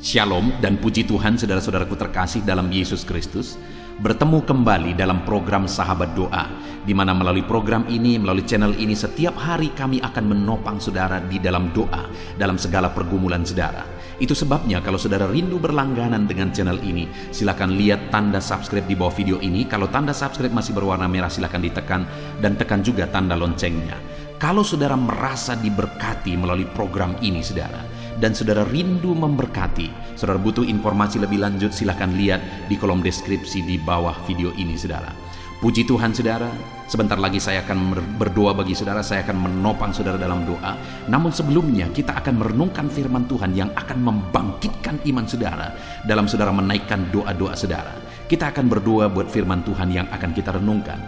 Shalom dan puji Tuhan saudara-saudaraku terkasih dalam Yesus Kristus. Bertemu kembali dalam program Sahabat Doa, di mana melalui program ini, melalui channel ini, setiap hari kami akan menopang saudara di dalam doa, dalam segala pergumulan saudara. Itu sebabnya kalau saudara rindu berlangganan dengan channel ini, silakan lihat tanda subscribe di bawah video ini. Kalau tanda subscribe masih berwarna merah, silakan ditekan dan tekan juga tanda loncengnya. Kalau saudara merasa diberkati melalui program ini saudara, dan saudara rindu memberkati, saudara butuh informasi lebih lanjut, silahkan lihat di kolom deskripsi di bawah video ini saudara. Puji Tuhan saudara, sebentar lagi saya akan berdoa bagi saudara, saya akan menopang saudara dalam doa. Namun sebelumnya kita akan merenungkan firman Tuhan yang akan membangkitkan iman saudara dalam saudara menaikkan doa-doa saudara. Kita akan berdoa buat firman Tuhan yang akan kita renungkan.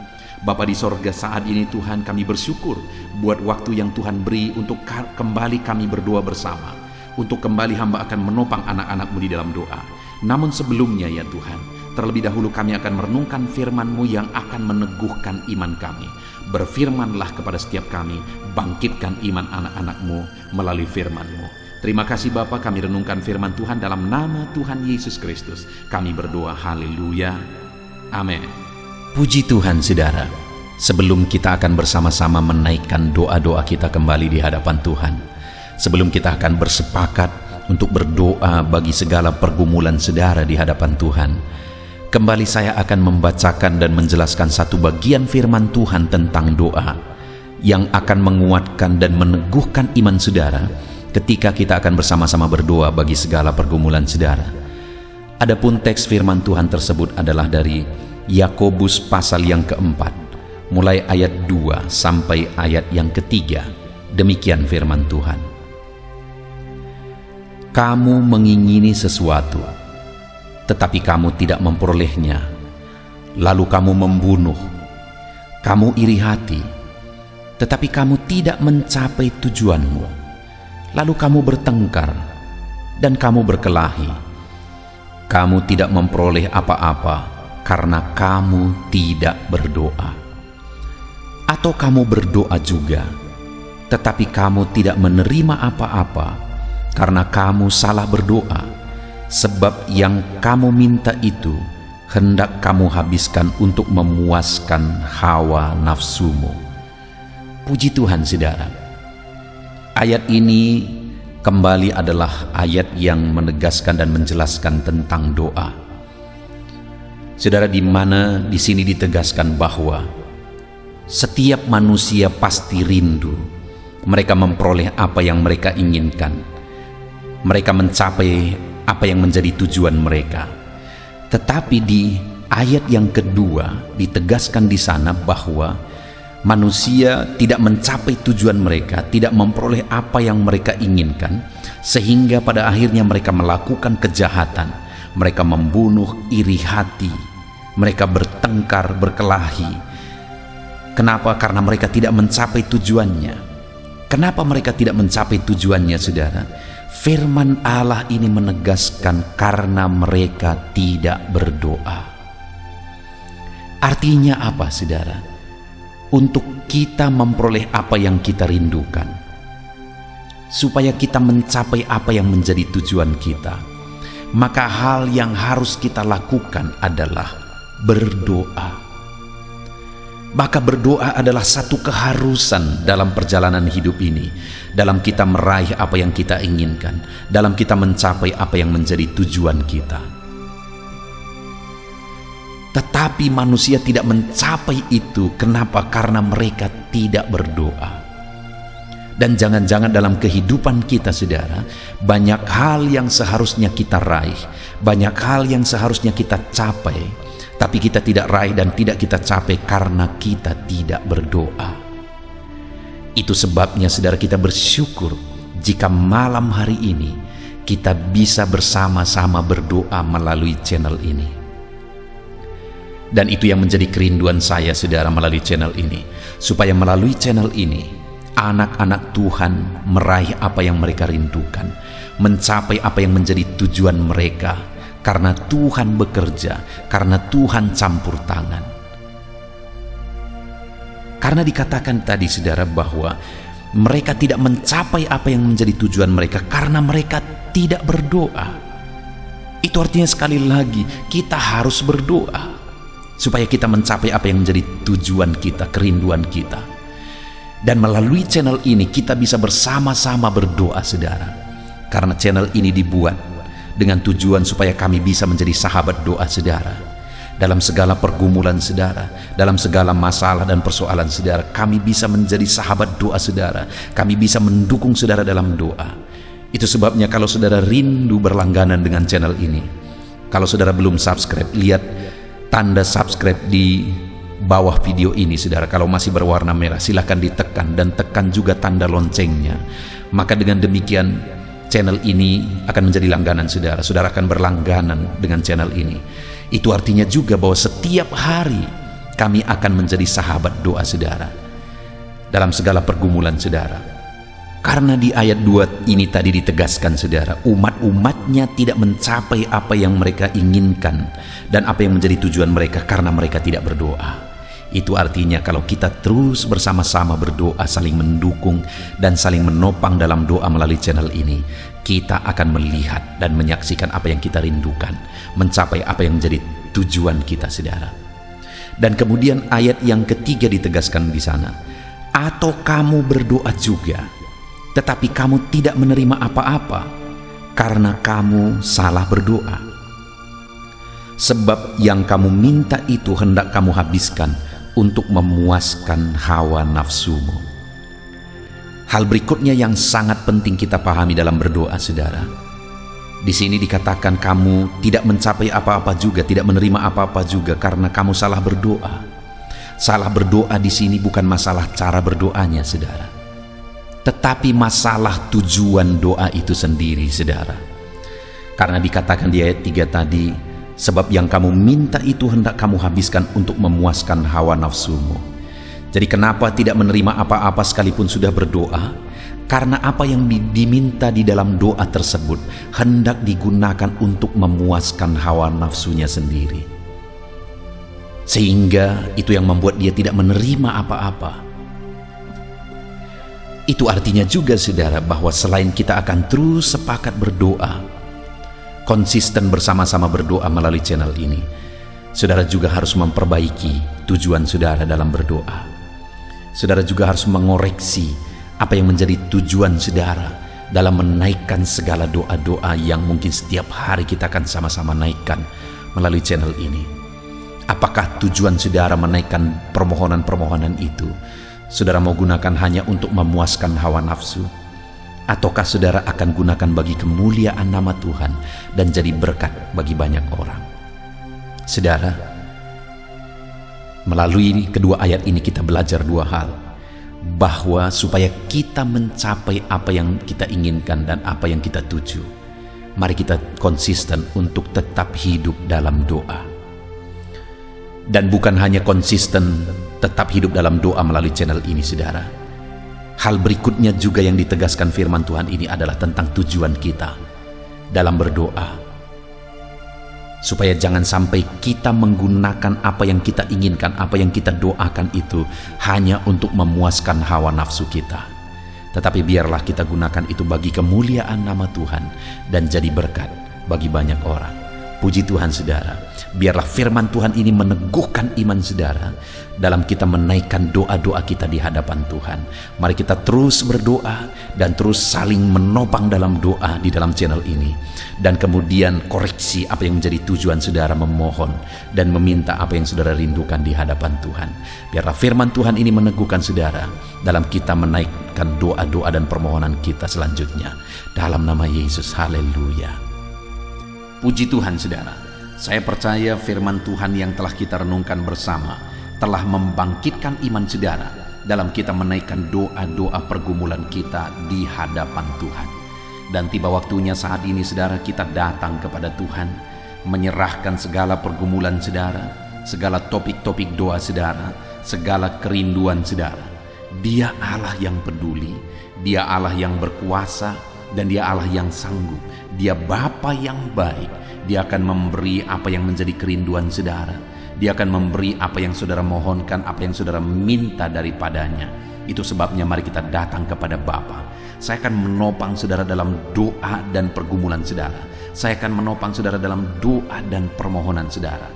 Bapa di sorga, saat ini Tuhan kami bersyukur buat waktu yang Tuhan beri untuk kembali kami berdoa bersama. Untuk kembali hamba akan menopang anak-anak-Mu di dalam doa. Namun sebelumnya ya Tuhan, terlebih dahulu kami akan merenungkan firman-Mu yang akan meneguhkan iman kami. Berfirmanlah kepada setiap kami, bangkitkan iman anak-anak-Mu melalui firman-Mu. Terima kasih Bapa, kami renungkan firman Tuhan dalam nama Tuhan Yesus Kristus. Kami berdoa, haleluya, amin. Puji Tuhan saudara, sebelum kita akan bersama-sama menaikkan doa-doa kita kembali di hadapan Tuhan, sebelum kita akan bersepakat untuk berdoa bagi segala pergumulan saudara di hadapan Tuhan, kembali saya akan membacakan dan menjelaskan satu bagian firman Tuhan tentang doa yang akan menguatkan dan meneguhkan iman saudara ketika kita akan bersama-sama berdoa bagi segala pergumulan saudara. Adapun teks firman Tuhan tersebut adalah dari Yakobus pasal yang keempat, mulai ayat 2 sampai ayat yang ketiga. Demikian firman Tuhan. Kamu mengingini sesuatu, tetapi kamu tidak memperolehnya. Lalu kamu membunuh. Kamu iri hati, tetapi kamu tidak mencapai tujuanmu. Lalu kamu bertengkar, dan kamu berkelahi. Kamu tidak memperoleh apa-apa, karena kamu tidak berdoa. Atau kamu berdoa juga, tetapi kamu tidak menerima apa-apa, karena kamu salah berdoa, sebab yang kamu minta itu hendak kamu habiskan untuk memuaskan hawa nafsumu. Puji Tuhan saudara. Ayat ini kembali adalah ayat yang menegaskan dan menjelaskan tentang doa. Saudara, di mana di sini ditegaskan bahwa setiap manusia pasti rindu. Mereka memperoleh apa yang mereka inginkan. Mereka mencapai apa yang menjadi tujuan mereka. Tetapi di ayat yang kedua ditegaskan di sana bahwa manusia tidak mencapai tujuan mereka, tidak memperoleh apa yang mereka inginkan, sehingga pada akhirnya mereka melakukan kejahatan. Mereka membunuh, iri hati, mereka bertengkar, berkelahi. Kenapa? Karena mereka tidak mencapai tujuannya. Kenapa mereka tidak mencapai tujuannya, saudara? Firman Allah ini menegaskan karena mereka tidak berdoa. Artinya apa, saudara? Untuk kita memperoleh apa yang kita rindukan, supaya kita mencapai apa yang menjadi tujuan kita, maka hal yang harus kita lakukan adalah berdoa. Maka berdoa adalah satu keharusan dalam perjalanan hidup ini, dalam kita meraih apa yang kita inginkan, dalam kita mencapai apa yang menjadi tujuan kita. Tetapi manusia tidak mencapai itu. Kenapa? Karena mereka tidak berdoa. Dan jangan-jangan dalam kehidupan kita saudara, banyak hal yang seharusnya kita raih, banyak hal yang seharusnya kita capai, tapi kita tidak raih dan tidak kita capai karena kita tidak berdoa. Itu sebabnya saudara, kita bersyukur jika malam hari ini kita bisa bersama-sama berdoa melalui channel ini. Dan itu yang menjadi kerinduan saya saudara melalui channel ini, supaya melalui channel ini anak-anak Tuhan meraih apa yang mereka rindukan, mencapai apa yang menjadi tujuan mereka, karena Tuhan bekerja, karena Tuhan campur tangan. Karena dikatakan tadi saudara bahwa mereka tidak mencapai apa yang menjadi tujuan mereka karena mereka tidak berdoa. Itu artinya sekali lagi kita harus berdoa supaya kita mencapai apa yang menjadi tujuan kita, kerinduan kita. Dan melalui channel ini kita bisa bersama-sama berdoa, saudara. Karena channel ini dibuat dengan tujuan supaya kami bisa menjadi sahabat doa saudara. Dalam segala pergumulan saudara, dalam segala masalah dan persoalan saudara, kami bisa menjadi sahabat doa saudara. Kami bisa mendukung saudara dalam doa. Itu sebabnya kalau saudara rindu berlangganan dengan channel ini, kalau saudara belum subscribe, lihat tanda subscribe di bawah video ini saudara. Kalau masih berwarna merah, silahkan ditekan dan tekan juga tanda loncengnya. Maka dengan demikian channel ini akan menjadi langganan saudara. Saudara akan berlangganan dengan channel ini. Itu artinya juga bahwa setiap hari kami akan menjadi sahabat doa saudara dalam segala pergumulan saudara. Karena di ayat 2 ini tadi ditegaskan saudara, umat-umatnya tidak mencapai apa yang mereka inginkan dan apa yang menjadi tujuan mereka karena mereka tidak berdoa. Itu artinya kalau kita terus bersama-sama berdoa, saling mendukung dan saling menopang dalam doa melalui channel ini, kita akan melihat dan menyaksikan apa yang kita rindukan, mencapai apa yang menjadi tujuan kita saudara. Dan kemudian ayat yang ketiga ditegaskan di sana, atau kamu berdoa juga, tetapi kamu tidak menerima apa-apa karena kamu salah berdoa. Sebab yang kamu minta itu hendak kamu habiskan untuk memuaskan hawa nafsumu. Hal berikutnya yang sangat penting kita pahami dalam berdoa saudara. Di sini dikatakan kamu tidak mencapai apa-apa juga, tidak menerima apa-apa juga karena kamu salah berdoa. Salah berdoa di sini bukan masalah cara berdoanya saudara, tetapi masalah tujuan doa itu sendiri saudara. Karena dikatakan di ayat 3 tadi, sebab yang kamu minta itu hendak kamu habiskan untuk memuaskan hawa nafsumu. Jadi kenapa tidak menerima apa-apa sekalipun sudah berdoa? Karena apa yang diminta di dalam doa tersebut hendak digunakan untuk memuaskan hawa nafsunya sendiri. Sehingga itu yang membuat dia tidak menerima apa-apa. Itu artinya juga saudara bahwa selain kita akan terus sepakat berdoa, konsisten bersama-sama berdoa melalui channel ini, saudara juga harus memperbaiki tujuan saudara dalam berdoa. Saudara juga harus mengoreksi apa yang menjadi tujuan saudara dalam menaikkan segala doa-doa yang mungkin setiap hari kita akan sama-sama naikkan melalui channel ini. Apakah tujuan saudara menaikkan permohonan-permohonan itu saudara mau gunakan hanya untuk memuaskan hawa nafsu, ataukah saudara akan gunakan bagi kemuliaan nama Tuhan dan jadi berkat bagi banyak orang? Saudara, melalui kedua ayat ini kita belajar dua hal, bahwa supaya kita mencapai apa yang kita inginkan dan apa yang kita tuju, mari kita konsisten untuk tetap hidup dalam doa. Dan bukan hanya konsisten tetap hidup dalam doa melalui channel ini saudara, hal berikutnya juga yang ditegaskan firman Tuhan ini adalah tentang tujuan kita dalam berdoa. Supaya jangan sampai kita menggunakan apa yang kita inginkan, apa yang kita doakan itu hanya untuk memuaskan hawa nafsu kita. Tetapi biarlah kita gunakan itu bagi kemuliaan nama Tuhan dan jadi berkat bagi banyak orang. Puji Tuhan saudara, biarlah firman Tuhan ini meneguhkan iman saudara dalam kita menaikkan doa-doa kita di hadapan Tuhan. Mari kita terus berdoa dan terus saling menopang dalam doa di dalam channel ini. Dan kemudian koreksi apa yang menjadi tujuan saudara, memohon dan meminta apa yang saudara rindukan di hadapan Tuhan. Biarlah firman Tuhan ini meneguhkan saudara dalam kita menaikkan doa-doa dan permohonan kita selanjutnya. Dalam nama Yesus, haleluya. Puji Tuhan saudara, saya percaya firman Tuhan yang telah kita renungkan bersama telah membangkitkan iman saudara dalam kita menaikkan doa-doa pergumulan kita di hadapan Tuhan. Dan tiba waktunya saat ini saudara kita datang kepada Tuhan, menyerahkan segala pergumulan saudara, segala topik-topik doa saudara, segala kerinduan saudara. Dia Allah yang peduli, Dia Allah yang berkuasa, Dan Dia Allah yang sanggup, Dia Bapa yang baik. Dia akan memberi apa yang menjadi kerinduan saudara. Dia akan memberi apa yang saudara mohonkan, apa yang saudara minta daripadanya. Itu sebabnya mari kita datang kepada Bapa. Saya akan menopang saudara dalam doa dan pergumulan saudara. Saya akan menopang saudara dalam doa dan permohonan saudara.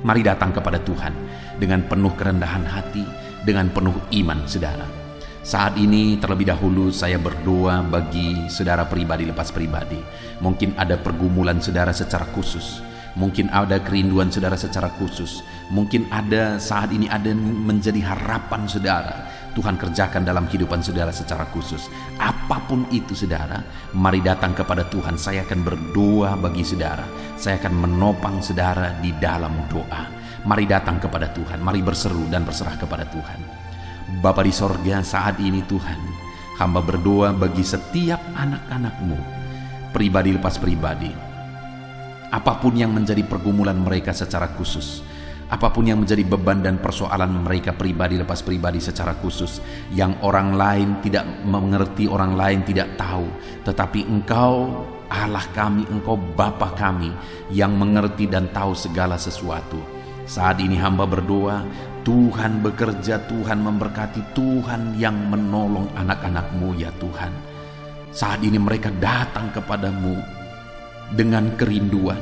Mari datang kepada Tuhan dengan penuh kerendahan hati, dengan penuh iman saudara. Saat ini terlebih dahulu saya berdoa bagi saudara pribadi lepas pribadi. Mungkin ada pergumulan saudara secara khusus. Mungkin ada kerinduan saudara secara khusus. Mungkin ada saat ini ada menjadi harapan saudara. Tuhan kerjakan dalam kehidupan saudara secara khusus. Apapun itu saudara, mari datang kepada Tuhan. Saya akan berdoa bagi saudara. Saya akan menopang saudara di dalam doa. Mari datang kepada Tuhan. Mari berseru dan berserah kepada Tuhan. Bapa di sorga, saat ini Tuhan, hamba berdoa bagi setiap anak-anak-Mu, pribadi lepas pribadi. Apapun yang menjadi pergumulan mereka secara khusus, apapun yang menjadi beban dan persoalan mereka pribadi lepas pribadi secara khusus, yang orang lain tidak mengerti, orang lain tidak tahu, tetapi Engkau Allah kami, Engkau Bapa kami yang mengerti dan tahu segala sesuatu. Saat ini hamba berdoa, Tuhan bekerja, Tuhan memberkati, Tuhan yang menolong anak-anak-Mu ya Tuhan. Saat ini mereka datang kepadamu dengan kerinduan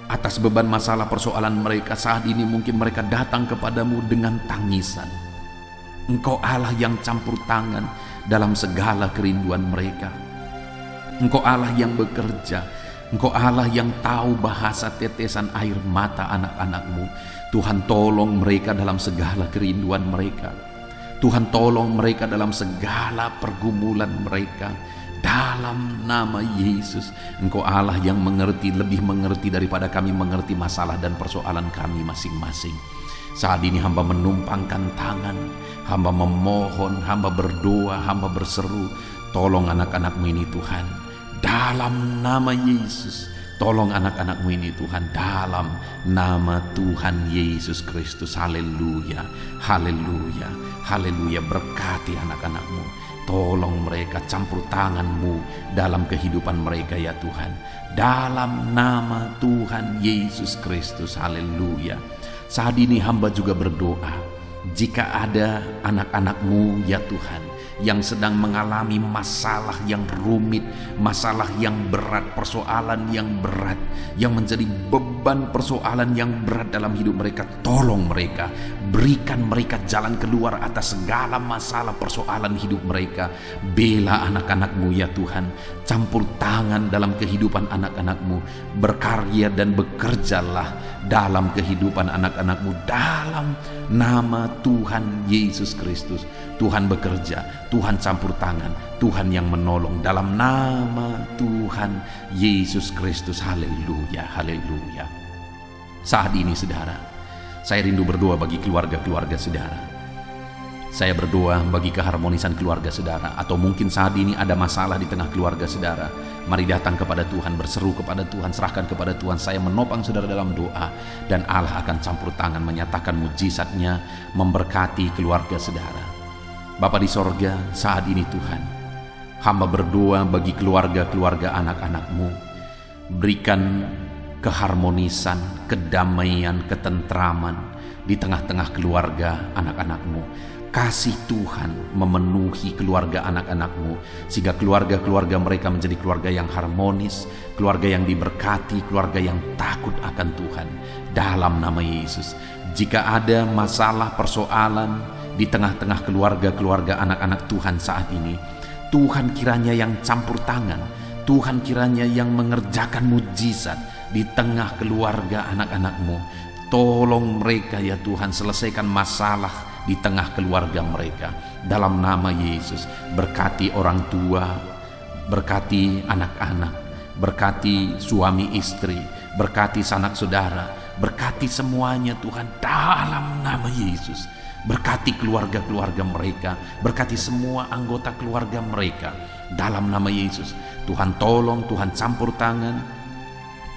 atas beban masalah persoalan mereka. Saat ini mungkin mereka datang kepadamu dengan tangisan. Engkau Allah yang campur tangan dalam segala kerinduan mereka. Engkau Allah yang bekerja. Engkau Allah yang tahu bahasa tetesan air mata anak-anak-Mu. Tuhan tolong mereka dalam segala kerinduan mereka. Tuhan tolong mereka dalam segala pergumulan mereka. Dalam nama Yesus, Engkau Allah yang mengerti, lebih mengerti daripada kami mengerti masalah dan persoalan kami masing-masing. Saat ini hamba menumpangkan tangan, hamba memohon, hamba berdoa, hamba berseru, tolong anak-anak-Mu ini Tuhan. Dalam nama Yesus, tolong anak-anak-Mu ini Tuhan. Dalam nama Tuhan Yesus Kristus. Haleluya, haleluya, haleluya. Berkati anak-anak-Mu. Tolong mereka, campur tangan-Mu dalam kehidupan mereka ya Tuhan. Dalam nama Tuhan Yesus Kristus. Haleluya. Saat ini hamba juga berdoa, jika ada anak-anak-Mu ya Tuhan yang sedang mengalami masalah yang rumit, masalah yang berat, persoalan yang berat, yang menjadi beban persoalan yang berat dalam hidup mereka, tolong mereka, berikan mereka jalan keluar atas segala masalah persoalan hidup mereka. Bela anak-anak-Mu ya Tuhan, campur tangan dalam kehidupan anak-anak-Mu, berkarya dan bekerjalah dalam kehidupan anak-anak-Mu dalam nama Tuhan Yesus Kristus. Tuhan bekerja, Tuhan campur tangan, Tuhan yang menolong dalam nama Tuhan Yesus Kristus. Haleluya, haleluya. Saat ini saudara, saya rindu berdoa bagi keluarga-keluarga saudara. Saya berdoa bagi keharmonisan keluarga saudara. Atau mungkin saat ini ada masalah di tengah keluarga saudara. Mari datang kepada Tuhan, berseru kepada Tuhan, serahkan kepada Tuhan. Saya menopang saudara dalam doa, dan Allah akan campur tangan menyatakan mujizatnya, memberkati keluarga saudara. Bapa di sorga, saat ini Tuhan, hamba berdoa bagi keluarga-keluarga anak-anak-Mu. Berikan keharmonisan, kedamaian, ketentraman di tengah-tengah keluarga anak-anak-Mu. Kasih Tuhan memenuhi keluarga anak-anak-Mu, sehingga keluarga-keluarga mereka menjadi keluarga yang harmonis, keluarga yang diberkati, keluarga yang takut akan Tuhan. Dalam nama Yesus, jika ada masalah persoalan di tengah-tengah keluarga-keluarga anak-anak Tuhan saat ini, Tuhan kiranya yang campur tangan, Tuhan kiranya yang mengerjakan mujizat di tengah keluarga anak-anak-Mu. Tolong mereka ya Tuhan, selesaikan masalah di tengah keluarga mereka. Dalam nama Yesus, berkati orang tua, berkati anak-anak, berkati suami istri, berkati sanak saudara, berkati semuanya Tuhan dalam nama Yesus. Berkati keluarga-keluarga mereka, berkati semua anggota keluarga mereka dalam nama Yesus. Tuhan tolong, Tuhan campur tangan,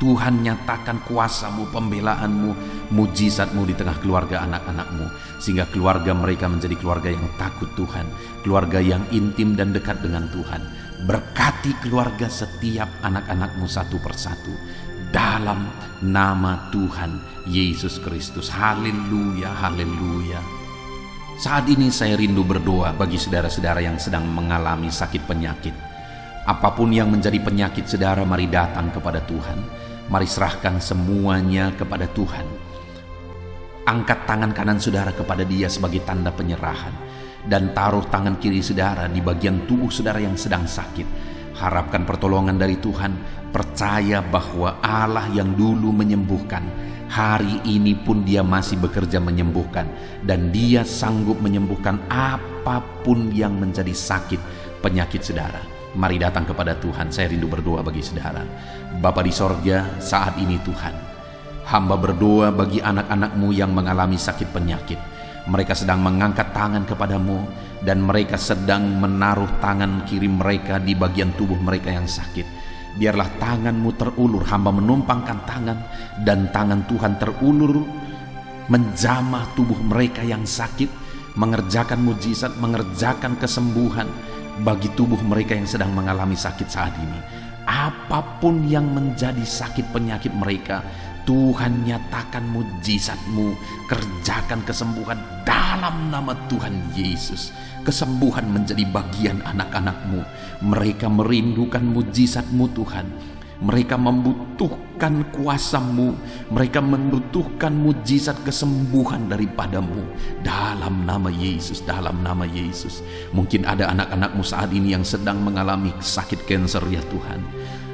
Tuhan nyatakan kuasa-Mu, pembelaan-Mu, mujizat-Mu di tengah keluarga anak-anak-Mu, sehingga keluarga mereka menjadi keluarga yang takut Tuhan, keluarga yang intim dan dekat dengan Tuhan. Berkati keluarga setiap anak-anak-Mu satu persatu dalam nama Tuhan Yesus Kristus. Haleluya, haleluya. Saat ini saya rindu berdoa bagi saudara-saudara yang sedang mengalami sakit penyakit. Apapun yang menjadi penyakit saudara, mari datang kepada Tuhan. Mari serahkan semuanya kepada Tuhan. Angkat tangan kanan saudara kepada Dia sebagai tanda penyerahan, dan taruh tangan kiri saudara di bagian tubuh saudara yang sedang sakit. Harapkan pertolongan dari Tuhan. Percaya bahwa Allah yang dulu menyembuhkan, hari ini pun Dia masih bekerja menyembuhkan, dan Dia sanggup menyembuhkan apapun yang menjadi sakit penyakit saudara. Mari datang kepada Tuhan. Saya rindu berdoa bagi saudara. Bapa di sorga, saat ini Tuhan, hamba berdoa bagi anak-anak-Mu yang mengalami sakit penyakit. Mereka sedang mengangkat tangan kepadamu, dan mereka sedang menaruh tangan kiri mereka di bagian tubuh mereka yang sakit. Biarlah tangan-Mu terulur. Hamba menumpangkan tangan, dan tangan Tuhan terulur menjamah tubuh mereka yang sakit, mengerjakan mujizat, mengerjakan kesembuhan bagi tubuh mereka yang sedang mengalami sakit saat ini. Apapun yang menjadi sakit penyakit mereka, Tuhan nyatakan mujizat-Mu, kerjakan kesembuhan dalam nama Tuhan Yesus. Kesembuhan menjadi bagian anak-anak-Mu. Mereka merindukan mujizat-Mu Tuhan. Mereka membutuhkan kuasa-Mu. Mereka membutuhkan mujizat kesembuhan daripada-Mu. Dalam nama Yesus, dalam nama Yesus. Mungkin ada anak-anak-Mu saat ini yang sedang mengalami sakit kanker ya Tuhan.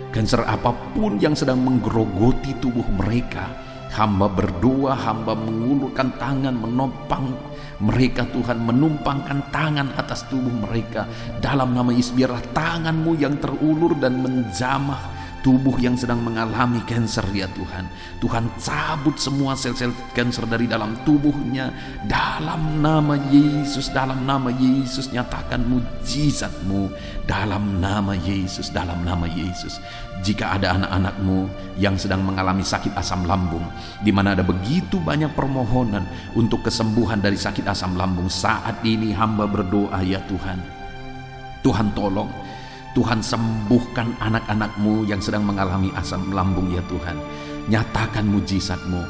Kanker apapun yang sedang menggerogoti tubuh mereka, hamba berdoa, hamba mengulurkan tangan menopang mereka Tuhan, menumpangkan tangan atas tubuh mereka. Dalam nama Yesus, biarlah tangan-Mu yang terulur dan menjamah tubuh yang sedang mengalami kanker ya Tuhan. Tuhan cabut semua sel-sel kanker dari dalam tubuhnya. Dalam nama Yesus, dalam nama Yesus, nyatakan mujizat-Mu. Dalam nama Yesus, dalam nama Yesus. Jika ada anak-anak-Mu yang sedang mengalami sakit asam lambung, di mana ada begitu banyak permohonan untuk kesembuhan dari sakit asam lambung, saat ini hamba berdoa ya Tuhan. Tuhan tolong, Tuhan sembuhkan anak-anak-Mu yang sedang mengalami asam lambung ya Tuhan. Nyatakan mujizat-Mu,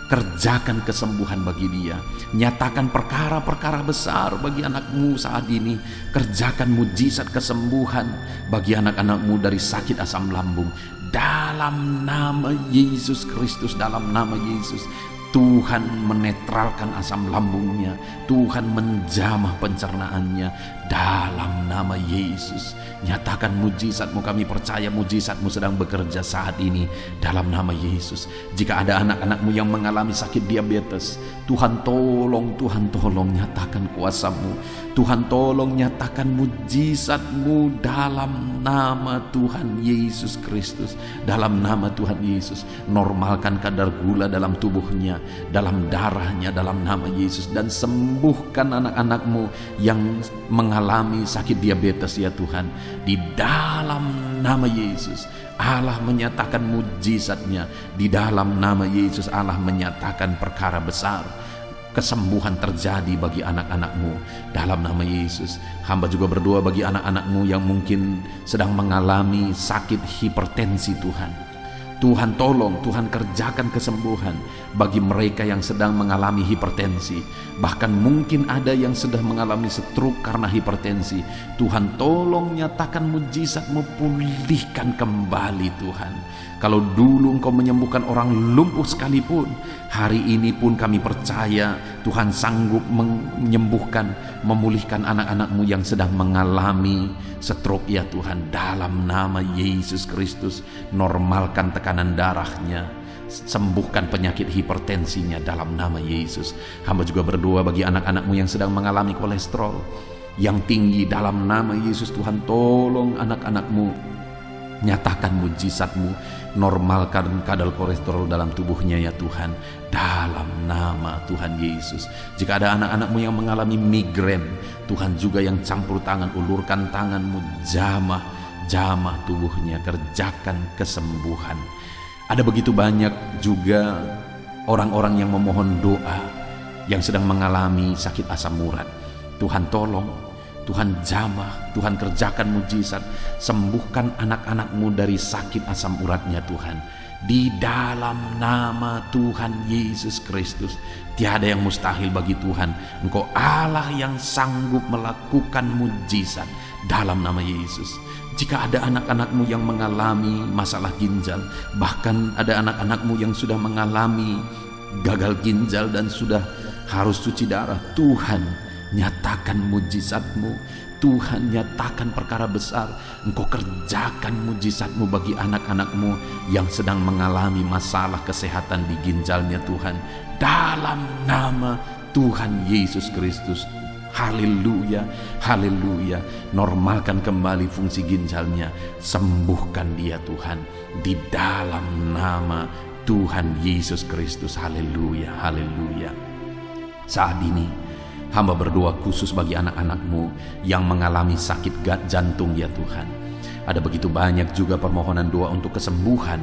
kerjakan kesembuhan bagi dia. Nyatakan perkara-perkara besar bagi anak-Mu saat ini. Kerjakan mujizat kesembuhan bagi anak-anak-Mu dari sakit asam lambung. Dalam nama Yesus Kristus, dalam nama Yesus. Tuhan menetralkan asam lambungnya. Tuhan menjamah pencernaannya. Dalam nama Yesus, nyatakan mujizat-Mu. Kami percaya mujizat-Mu sedang bekerja saat ini. Dalam nama Yesus. Jika ada anak-anak-Mu yang mengalami sakit diabetes, Tuhan tolong, Tuhan tolong nyatakan kuasa-Mu. Tuhan tolong nyatakan mujizat-Mu dalam nama Tuhan Yesus Kristus. Dalam nama Tuhan Yesus, normalkan kadar gula dalam tubuhnya, dalam darahnya, dalam nama Yesus. Dan sembuhkan anak-anak-Mu yang mengalami sakit diabetes ya Tuhan. Di dalam nama Yesus, Allah menyatakan mujizat-Nya. Di dalam nama Yesus, Allah menyatakan perkara besar. Kesembuhan terjadi bagi anak-anak-Mu dalam nama Yesus. Hamba juga berdoa bagi anak-anak-Mu yang mungkin sedang mengalami sakit hipertensi Tuhan. Tuhan tolong, Tuhan kerjakan kesembuhan bagi mereka yang sedang mengalami hipertensi. Bahkan mungkin ada yang sudah mengalami stroke karena hipertensi. Tuhan tolong nyatakan mujizat-Mu, pulihkan kembali Tuhan. Kalau dulu Engkau menyembuhkan orang lumpuh sekalipun, hari ini pun kami percaya Tuhan sanggup menyembuhkan, memulihkan anak-anak-Mu yang sedang mengalami stroke ya Tuhan. Dalam nama Yesus Kristus, normalkan tekanan darahnya, sembuhkan penyakit hipertensinya dalam nama Yesus. Hamba juga berdoa bagi anak-anak-Mu yang sedang mengalami kolesterol yang tinggi. Dalam nama Yesus, Tuhan tolong anak-anak-Mu, nyatakan mujizat-Mu, normalkan kadar kolesterol dalam tubuhnya ya Tuhan. Dalam nama Tuhan Yesus. Jika ada anak-anak-Mu yang mengalami migrain, Tuhan juga yang campur tangan, ulurkan tangan-Mu, jamah tubuhnya, kerjakan kesembuhan. Ada begitu banyak juga orang-orang yang memohon doa yang sedang mengalami sakit asam urat. Tuhan tolong, Tuhan jamah, Tuhan kerjakan mujizat, sembuhkan anak-anak-Mu dari sakit asam uratnya Tuhan. Di dalam nama Tuhan Yesus Kristus, tiada yang mustahil bagi Tuhan. Engkau Allah yang sanggup melakukan mujizat dalam nama Yesus. Jika ada anak-anak-Mu yang mengalami masalah ginjal, bahkan ada anak-anak-Mu yang sudah mengalami gagal ginjal dan sudah harus cuci darah, Tuhan nyatakan mujizat-Mu. Tuhan nyatakan perkara besar. Engkau kerjakan mujizat-Mu bagi anak-anak-Mu yang sedang mengalami masalah kesehatan di ginjalnya Tuhan. Dalam nama Tuhan Yesus Kristus. Haleluya, haleluya. Normalkan kembali fungsi ginjalnya. Sembuhkan dia Tuhan. Di dalam nama Tuhan Yesus Kristus. Haleluya, haleluya. Saat ini hamba berdoa khusus bagi anak-anak-Mu yang mengalami sakit jantung ya Tuhan. Ada begitu banyak juga permohonan doa untuk kesembuhan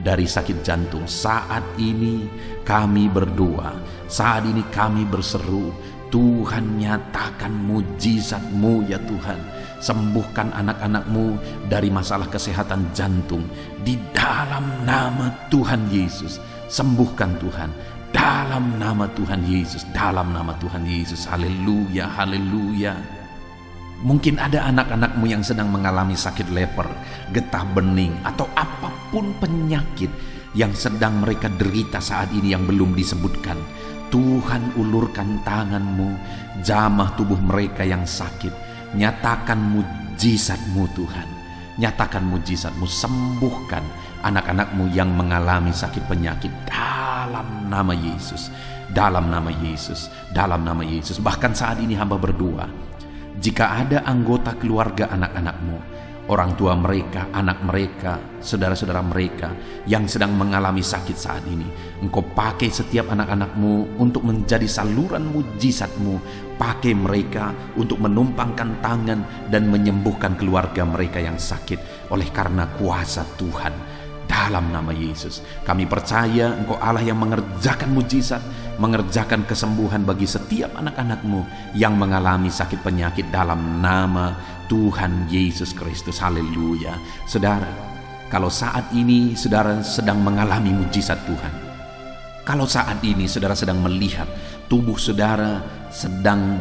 dari sakit jantung. Saat ini kami berdoa, saat ini kami berseru, Tuhan nyatakan mujizat-Mu ya Tuhan. Sembuhkan anak-anak-Mu dari masalah kesehatan jantung. Di dalam nama Tuhan Yesus, sembuhkan Tuhan. Dalam nama Tuhan Yesus, dalam nama Tuhan Yesus. Haleluya, haleluya. Mungkin ada anak-anak-Mu yang sedang mengalami sakit leper, getah bening, atau apapun penyakit yang sedang mereka derita saat ini yang belum disebutkan. Tuhan ulurkan tangan-Mu, jamah tubuh mereka yang sakit. Nyatakan mujizat-Mu Tuhan. Nyatakan mujizat-Mu, sembuhkan anak-anak-Mu yang mengalami sakit penyakit dalam nama Yesus, dalam nama Yesus, dalam nama Yesus. Bahkan saat ini hamba berdoa, jika ada anggota keluarga anak-anak-Mu, orang tua mereka, anak mereka, saudara-saudara mereka yang sedang mengalami sakit saat ini, Engkau pakai setiap anak-anak-Mu untuk menjadi saluran mujizat-Mu. Pakai mereka untuk menumpangkan tangan dan menyembuhkan keluarga mereka yang sakit oleh karena kuasa Tuhan. Dalam nama Yesus, kami percaya Engkau Allah yang mengerjakan mujizat, mengerjakan kesembuhan bagi setiap anak-anak-Mu yang mengalami sakit penyakit dalam nama Tuhan Yesus Kristus. Haleluya. Saudara, kalau saat ini saudara sedang mengalami mujizat Tuhan, kalau saat ini saudara sedang melihat tubuh saudara sedang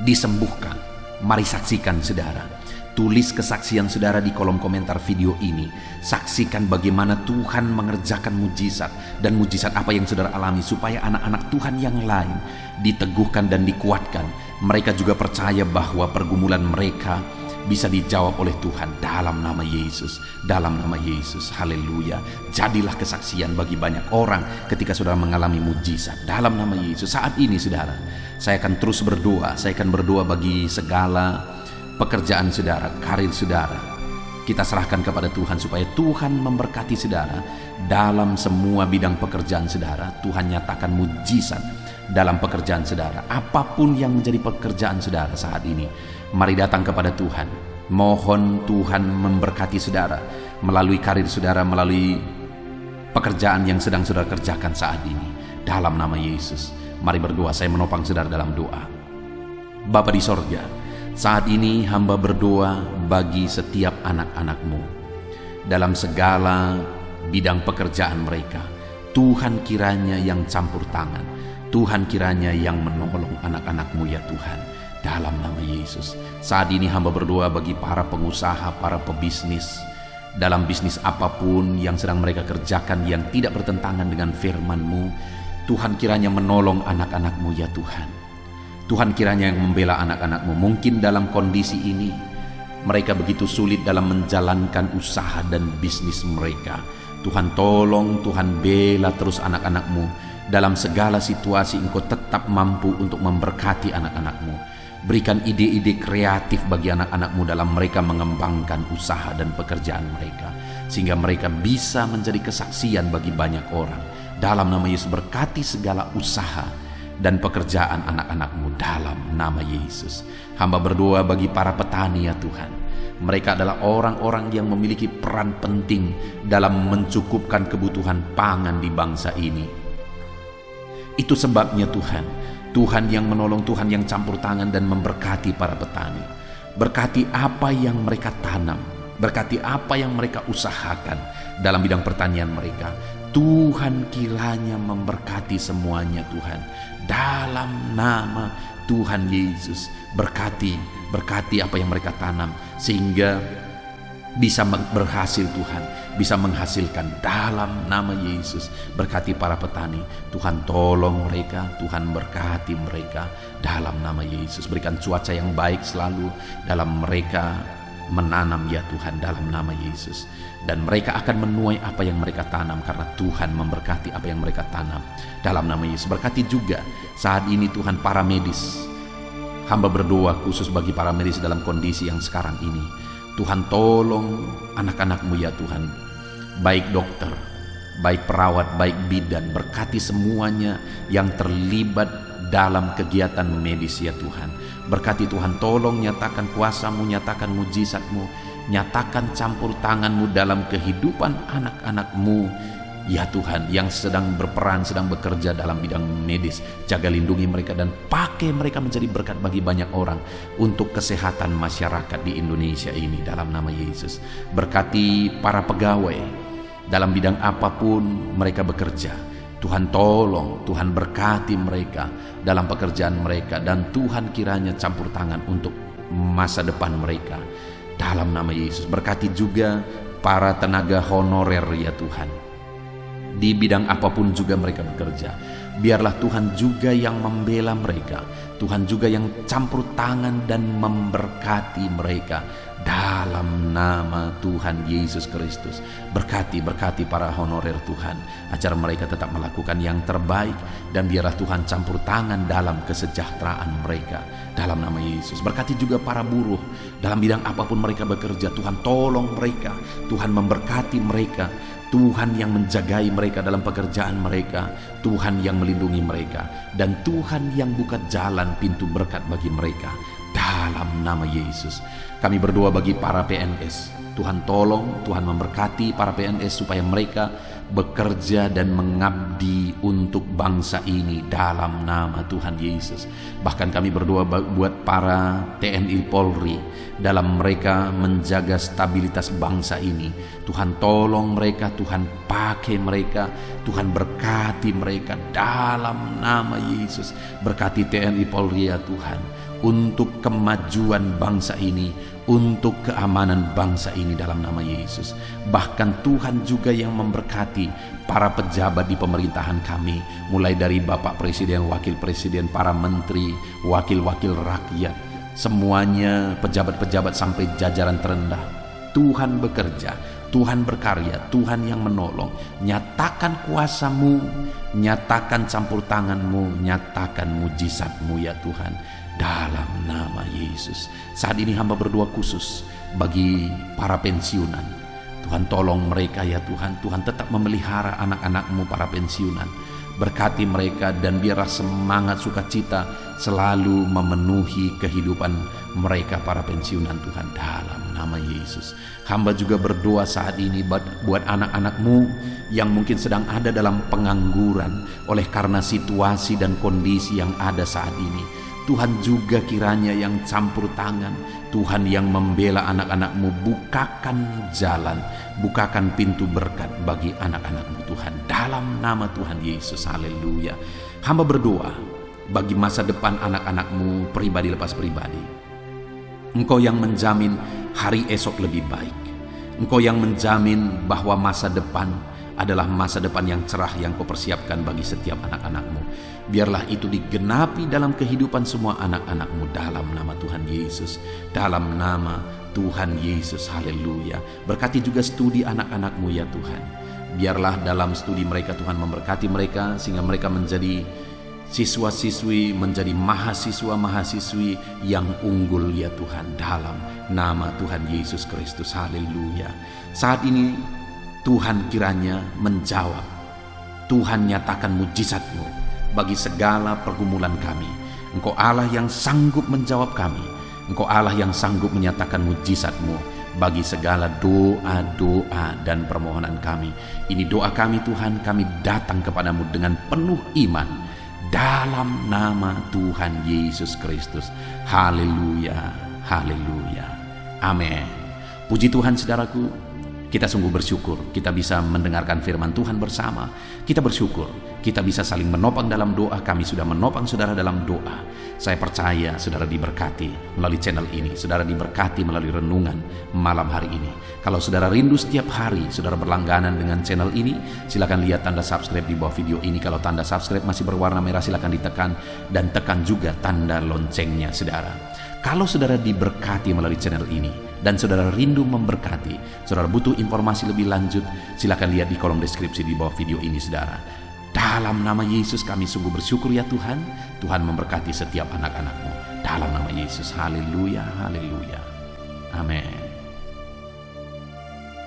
disembuhkan, mari saksikan saudara. Tulis kesaksian saudara di kolom komentar video ini. Saksikan bagaimana Tuhan mengerjakan mujizat, dan mujizat apa yang saudara alami, supaya anak-anak Tuhan yang lain diteguhkan dan dikuatkan. Mereka juga percaya bahwa pergumulan mereka bisa dijawab oleh Tuhan dalam nama Yesus, dalam nama Yesus. Haleluya. Jadilah kesaksian bagi banyak orang ketika saudara mengalami mujizat dalam nama Yesus. Saat ini saudara, saya akan terus berdoa. Saya akan berdoa bagi segala pekerjaan saudara, karir saudara. Kita serahkan kepada Tuhan supaya Tuhan memberkati saudara dalam semua bidang pekerjaan saudara. Tuhan nyatakan mujizat dalam pekerjaan saudara. Apapun yang menjadi pekerjaan saudara saat ini, mari datang kepada Tuhan. Mohon Tuhan memberkati saudara melalui karir saudara, melalui pekerjaan yang sedang saudara kerjakan saat ini. Dalam nama Yesus, mari berdoa. Saya menopang saudara dalam doa. Bapa di sorga, saat ini hamba berdoa bagi setiap anak-anak-Mu dalam segala bidang pekerjaan mereka. Tuhan kiranya yang campur tangan, Tuhan kiranya yang menolong anak-anak-Mu ya Tuhan, dalam nama Yesus. Saat ini hamba berdoa bagi para pengusaha, para pebisnis, dalam bisnis apapun yang sedang mereka kerjakan yang tidak bertentangan dengan firman-Mu. Tuhan kiranya menolong anak-anak-Mu ya Tuhan. Tuhan kiranya yang membela anak-anak-Mu. Mungkin dalam kondisi ini mereka begitu sulit dalam menjalankan usaha dan bisnis mereka. Tuhan tolong, Tuhan bela terus anak-anak-Mu. Dalam segala situasi Engkau tetap mampu untuk memberkati anak-anak-Mu. Berikan ide-ide kreatif bagi anak-anak-Mu dalam mereka mengembangkan usaha dan pekerjaan mereka, sehingga mereka bisa menjadi kesaksian bagi banyak orang. Dalam nama Yesus, berkati segala usaha dan pekerjaan anak-anak-Mu dalam nama Yesus. Hamba berdoa bagi para petani ya Tuhan. Mereka adalah orang-orang yang memiliki peran penting dalam mencukupkan kebutuhan pangan di bangsa ini. Itu sebabnya Tuhan yang menolong, Tuhan yang campur tangan dan memberkati para petani. Berkati apa yang mereka tanam, berkati apa yang mereka usahakan dalam bidang pertanian mereka. Tuhan kiranya memberkati semuanya Tuhan. Dalam nama Tuhan Yesus, berkati apa yang mereka tanam, sehingga bisa berhasil Tuhan, bisa menghasilkan dalam nama Yesus. Berkati para petani, Tuhan tolong mereka, Tuhan berkati mereka dalam nama Yesus. Berikan cuaca yang baik selalu dalam mereka menanam ya Tuhan, dalam nama Yesus. Dan mereka akan menuai apa yang mereka tanam, karena Tuhan memberkati apa yang mereka tanam dalam nama Yesus. Berkati juga saat ini Tuhan para medis. Hamba berdoa khusus bagi para medis dalam kondisi yang sekarang ini. Tuhan tolong anak-anak-Mu ya Tuhan, baik dokter, baik perawat, baik bidan. Berkati semuanya yang terlibat dalam kegiatan medis ya Tuhan. Berkati Tuhan, tolong nyatakan kuasa-Mu, nyatakan mujizat-Mu, nyatakan campur tangan-Mu dalam kehidupan anak-anak-Mu ya Tuhan, yang sedang berperan, sedang bekerja dalam bidang medis. Jaga lindungi mereka dan pakai mereka menjadi berkat bagi banyak orang untuk kesehatan masyarakat di Indonesia ini dalam nama Yesus. Berkati para pegawai dalam bidang apapun mereka bekerja. Tuhan tolong, Tuhan berkati mereka dalam pekerjaan mereka, dan Tuhan kiranya campur tangan untuk masa depan mereka dalam nama Yesus. Berkati juga para tenaga honorer ya Tuhan, di bidang apapun juga mereka bekerja. Biarlah Tuhan juga yang membela mereka, Tuhan juga yang campur tangan dan memberkati mereka dalam nama Tuhan Yesus Kristus. Berkati para honorer Tuhan, agar mereka tetap melakukan yang terbaik, dan biarlah Tuhan campur tangan dalam kesejahteraan mereka dalam nama Yesus. Berkati juga para buruh dalam bidang apapun mereka bekerja. Tuhan tolong mereka, Tuhan memberkati mereka, Tuhan yang menjagai mereka dalam pekerjaan mereka, Tuhan yang melindungi mereka, dan Tuhan yang buka jalan pintu berkat bagi mereka dalam nama Yesus. Kami berdoa bagi para PNS. Tuhan tolong, Tuhan memberkati para PNS supaya mereka bekerja dan mengabdi untuk bangsa ini dalam nama Tuhan Yesus. Bahkan kami berdoa buat para TNI Polri dalam mereka menjaga stabilitas bangsa ini. Tuhan tolong mereka, Tuhan pakai mereka, Tuhan berkati mereka dalam nama Yesus. Berkati TNI Polri ya Tuhan, untuk kemajuan bangsa ini, untuk keamanan bangsa ini dalam nama Yesus. Bahkan Tuhan juga yang memberkati para pejabat di pemerintahan kami, mulai dari Bapak Presiden, Wakil Presiden, para menteri, wakil-wakil rakyat, semuanya pejabat-pejabat sampai jajaran terendah. Tuhan bekerja, Tuhan berkarya, Tuhan yang menolong. Nyatakan kuasa-Mu, nyatakan campur tangan-Mu, nyatakan mujizat-Mu ya Tuhan, dalam nama Yesus. Saat ini hamba berdoa khusus bagi para pensiunan. Tuhan tolong mereka ya Tuhan. Tuhan tetap memelihara anak-anak-Mu para pensiunan. Berkati mereka, dan biarlah semangat sukacita selalu memenuhi kehidupan mereka para pensiunan Tuhan dalam nama Yesus. Hamba juga berdoa saat ini buat anak-anak-Mu yang mungkin sedang ada dalam pengangguran oleh karena situasi dan kondisi yang ada saat ini. Tuhan juga kiranya yang campur tangan, Tuhan yang membela anak-anak-Mu. Bukakan jalan, bukakan pintu berkat bagi anak-anak-Mu Tuhan, dalam nama Tuhan Yesus. Haleluya. Hamba berdoa bagi masa depan anak-anak-Mu pribadi lepas pribadi. Engkau yang menjamin hari esok lebih baik. Engkau yang menjamin bahwa masa depan adalah masa depan yang cerah yang Kau persiapkan bagi setiap anak-anak-Mu. Biarlah itu digenapi dalam kehidupan semua anak-anak-Mu dalam nama Tuhan Yesus, dalam nama Tuhan Yesus. Haleluya. Berkati juga studi anak-anak-Mu ya Tuhan. Biarlah dalam studi mereka Tuhan memberkati mereka, sehingga mereka menjadi siswa-siswi, menjadi mahasiswa-mahasiswi yang unggul ya Tuhan, dalam nama Tuhan Yesus Kristus. Haleluya. Saat ini Tuhan kiranya menjawab, Tuhan nyatakan mujizat-Mu bagi segala pergumulan kami. Engkau Allah yang sanggup menjawab kami. Engkau Allah yang sanggup menyatakan mujizat-Mu bagi segala doa-doa dan permohonan kami. Ini doa kami Tuhan, kami datang kepadamu dengan penuh iman dalam nama Tuhan Yesus Kristus. Haleluya. Haleluya. Amin. Puji Tuhan saudaraku, kita sungguh bersyukur kita bisa mendengarkan firman Tuhan bersama. Kita bersyukur kita bisa saling menopang dalam doa. Kami sudah menopang saudara dalam doa. Saya percaya saudara diberkati melalui channel ini. Saudara diberkati melalui renungan malam hari ini. Kalau saudara rindu setiap hari saudara berlangganan dengan channel ini, silakan lihat tanda subscribe di bawah video ini. Kalau tanda subscribe masih berwarna merah, silakan ditekan dan tekan juga tanda loncengnya saudara. Kalau saudara diberkati melalui channel ini dan saudara rindu memberkati, saudara butuh informasi lebih lanjut, silakan lihat di kolom deskripsi di bawah video ini saudara. Dalam nama Yesus kami sungguh bersyukur ya Tuhan. Tuhan memberkati setiap anak-anak-Mu. Dalam nama Yesus, haleluya, haleluya. Amin.